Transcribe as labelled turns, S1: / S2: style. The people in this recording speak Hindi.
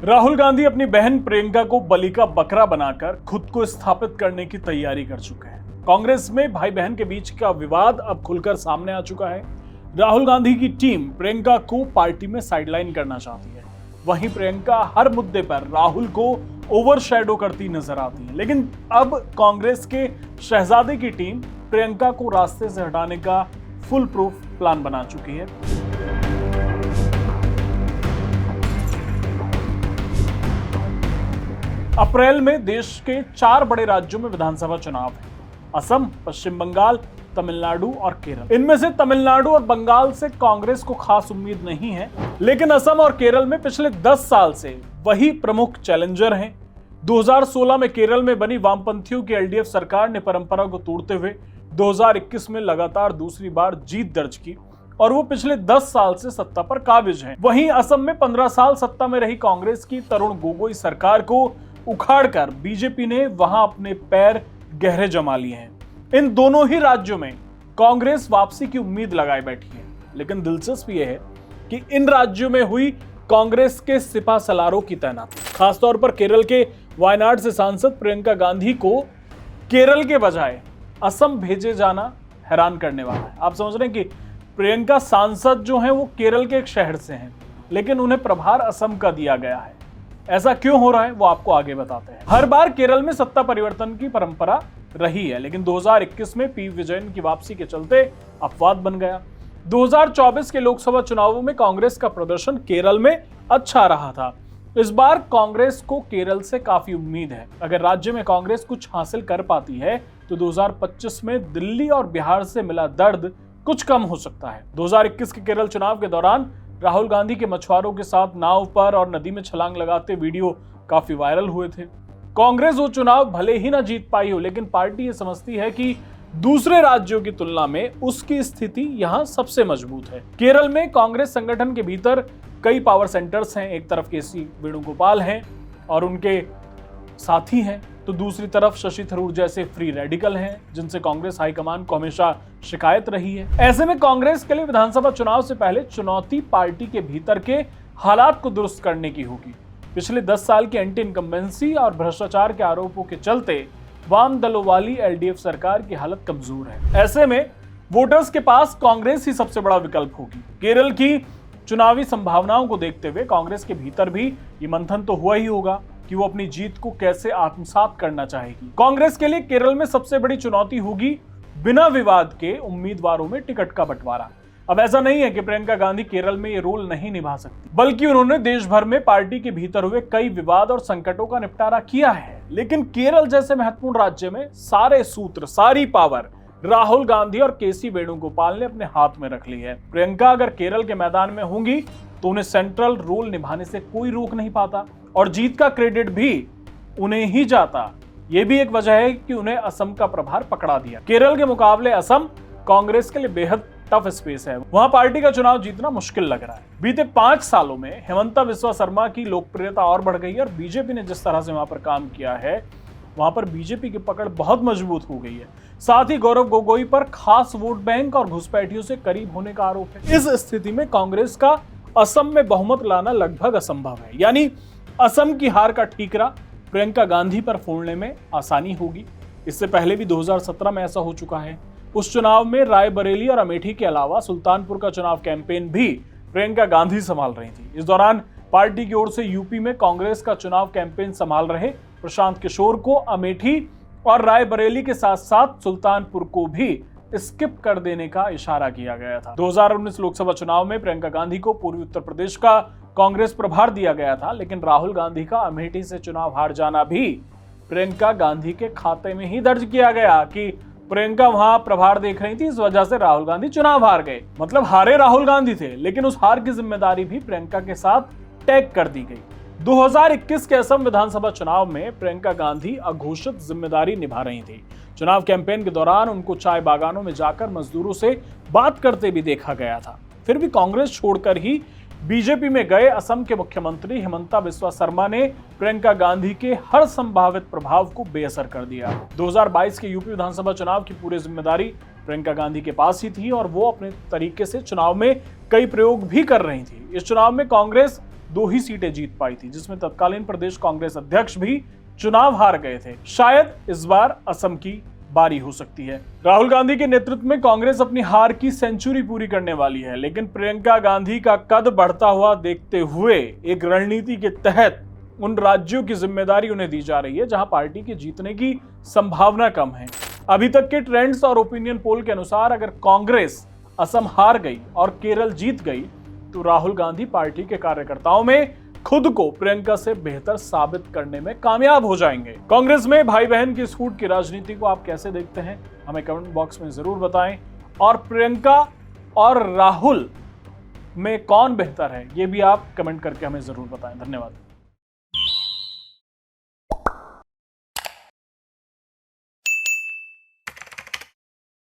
S1: राहुल गांधी अपनी बहन प्रियंका को बलि का बकरा बनाकर खुद को स्थापित करने की तैयारी कर चुके हैं। कांग्रेस में भाई बहन के बीच का विवाद अब खुलकर सामने आ चुका है। राहुल गांधी की टीम प्रियंका को पार्टी में साइडलाइन करना चाहती है। वहीं प्रियंका हर मुद्दे पर राहुल को ओवरशैडो करती नजर आती है। लेकिन अब कांग्रेस के शहजादे की टीम प्रियंका को रास्ते से हटाने का फुल प्रूफ प्लान बना चुकी है। अप्रैल में देश के 4 बड़े राज्यों में विधानसभा चुनाव है। असम, पश्चिम बंगाल, तमिलनाडु और केरल। इनमें से तमिलनाडु और बंगाल से कांग्रेस को खास उम्मीद नहीं है, लेकिन असम और केरल में पिछले 10 साल से वही प्रमुख चैलेंजर हैं। 2016 में केरल में बनी वामपंथियों की एलडीएफ सरकार ने परंपरा को तोड़ते हुए 2021 में लगातार दूसरी बार जीत दर्ज की और वो पिछले 10 साल से सत्ता पर काबिज हैं। वहीं असम में 15 साल सत्ता में रही कांग्रेस की तरुण गोगोई सरकार को उखाड़कर बीजेपी ने वहां अपने पैर गहरे जमा लिए हैं। इन दोनों ही राज्यों में कांग्रेस वापसी की उम्मीद लगाए बैठी है। लेकिन दिलचस्प यह है कि इन राज्यों में हुई कांग्रेस के सिपा सलारों की तैनाती, खासतौर पर केरल के वायनाड से सांसद प्रियंका गांधी को केरल के बजाय असम भेजे जाना हैरान करने वाला है। आप समझ रहे हैं कि प्रियंका सांसद जो हैं वो केरल के एक शहर से हैं, लेकिन उन्हें प्रभार असम का दिया गया है। ऐसा क्यों हो रहा है वो आपको आगे बताते हैं। हर बार केरल में सत्ता परिवर्तन की परंपरा रही है, लेकिन 2021 में पी विजयन की वापसी के चलते अपवाद बन गया। 2024 के लोकसभा चुनावों में कांग्रेस का प्रदर्शन केरल में अच्छा रहा था। इस बार कांग्रेस को केरल से काफी उम्मीद है। अगर राज्य में कांग्रेस कुछ हासिल कर पाती है तो 2025 में दिल्ली और बिहार से मिला दर्द कुछ कम हो सकता है। 2021 के केरल चुनाव के दौरान राहुल गांधी के मछुआरों के साथ नाव पर और नदी में छलांग लगाते वीडियो काफी वायरल हुए थे। कांग्रेस वो चुनाव भले ही ना जीत पाई हो, लेकिन पार्टी ये समझती है कि दूसरे राज्यों की तुलना में उसकी स्थिति यहां सबसे मजबूत है। केरल में कांग्रेस संगठन के भीतर कई पावर सेंटर्स हैं। एक तरफ केसी वेणुगोपाल हैं और उनके साथी हैं, तो दूसरी तरफ शशि थरूर जैसे फ्री रेडिकल हैं, जिनसे कांग्रेस हाईकमान को हमेशा शिकायत रही है। ऐसे में कांग्रेस के लिए विधानसभा चुनाव से पहले चुनौती पार्टी के भीतर के हालात को दुरुस्त करने की होगी। पिछले 10 साल की एंटी इनकम्बेंसी और भ्रष्टाचार के आरोपों के चलते वाम दलों वाली एलडीएफ सरकार की हालत कमजोर है। ऐसे में वोटर्स के पास कांग्रेस ही सबसे बड़ा विकल्प होगी। केरल की चुनावी संभावनाओं को देखते हुए कांग्रेस के भीतर भी ये मंथन तो हुआ ही होगा कि वो अपनी जीत को कैसे आत्मसात करना चाहेगी। कांग्रेस के लिए केरल में सबसे बड़ी चुनौती होगी बिना विवाद के उम्मीदवारों में टिकट का बंटवारा। अब ऐसा नहीं है कि प्रियंका गांधी केरल में ये रोल नहीं निभा सकती, बल्कि उन्होंने देश भर में पार्टी के भीतर हुए कई विवाद और संकटों का निपटारा किया है। लेकिन केरल जैसे महत्वपूर्ण राज्य में सारे सूत्र, सारी पावर राहुल गांधी और केसी वेणुगोपाल ने अपने हाथ में रख ली है। प्रियंका अगर केरल के मैदान में होंगी तो उन्हें सेंट्रल रोल निभाने से कोई रोक नहीं पाता और जीत का क्रेडिट भी उन्हें ही जाता। यह भी एक वजह है कि उन्हें असम का प्रभार पकड़ा दिया। केरल के मुकाबले असम कांग्रेस के लिए बेहद टफ स्पेस है। वहां पार्टी का चुनाव जीतना मुश्किल लग रहा है। बीते 5 सालों में हेमंता बिस्वा शर्मा की लोकप्रियता और बढ़ गई है और बीजेपी ने जिस तरह से वहां पर काम किया है, वहां पर बीजेपी की पकड़ बहुत मजबूत हो गई है। साथ ही गौरव गोगोई पर खास वोट बैंक और घुसपैठियों से करीब होने का आरोप है। इस स्थिति में कांग्रेस का असम में बहुमत लाना लगभग असंभव है। यानी असम की हार का ठीकरा प्रियंका गांधी पर फोड़ने में आसानी होगी। इससे पहले भी 2017 में ऐसा हो चुका है। उस चुनाव में रायबरेली और अमेठी के अलावा सुल्तानपुर का चुनाव कैंपेन भी प्रियंका गांधी संभाल रही थी। इस दौरान पार्टी की ओर से यूपी में कांग्रेस का चुनाव कैंपेन संभाल रहे प्रशांत किशोर को अमेठी और रायबरेली के साथ साथ सुल्तानपुर को भी स्किप कर देने का इशारा किया गया था। 2019 लोकसभा चुनाव में प्रियंका गांधी को पूर्वी उत्तर प्रदेश का कांग्रेस प्रभार दिया गया था, लेकिन राहुल गांधी का अमेठी से चुनाव हार जाना भी प्रियंका गांधी के खाते में ही दर्ज किया गया कि प्रियंका वहां प्रभार देख रही थी, इस वजह से राहुल गांधी चुनाव हार गए। मतलब हारे राहुल गांधी थे, लेकिन उस हार की जिम्मेदारी भी प्रियंका के साथ टैग कर दी गई। 2021 के असम विधानसभा चुनाव में प्रियंका गांधी अघोषित जिम्मेदारी निभा रही थी। चुनाव कैंपेन के दौरान उनको चाय बागानों में जाकर मजदूरों से बात करते भी देखा गया था। फिर भी कांग्रेस छोड़कर ही बीजेपी में गए असम के मुख्यमंत्री हेमंता बिस्वा शर्मा ने प्रियंका गांधी के हर संभावित प्रभाव को बेअसर कर दिया। 2022 के यूपी विधानसभा चुनाव की पूरी जिम्मेदारी प्रियंका गांधी के पास ही थी और वो अपने तरीके से चुनाव में कई प्रयोग भी कर रही थी। इस चुनाव में कांग्रेस 2 ही सीटें जीत पाई थी, जिसमें तत्कालीन प्रदेश कांग्रेस अध्यक्ष भी चुनाव हार गए थे। शायद इस बार असम की बारी हो सकती है। राहुल गांधी के नेतृत्व में कांग्रेस अपनी हार की सेंचुरी पूरी करने वाली है, लेकिन प्रियंका गांधी का कद बढ़ता हुआ देखते हुए एक रणनीति के तहत उन राज्यों की जिम्मेदारी उन्हें दी जा रही है जहां पार्टी के जीतने की संभावना कम है। अभी तक के ट्रेंड्स और ओपिनियन पोल के अनुसार अगर कांग्रेस असम हार गई और केरल जीत गई तो राहुल गांधी पार्टी के कार्यकर्ताओं में खुद को प्रियंका से बेहतर साबित करने में कामयाब हो जाएंगे। कांग्रेस में भाई बहन की इस फूट की राजनीति को आप कैसे देखते हैं, हमें कमेंट बॉक्स में जरूर बताएं। और प्रियंका और राहुल में कौन बेहतर है, ये भी आप कमेंट करके हमें जरूर बताएं। धन्यवाद।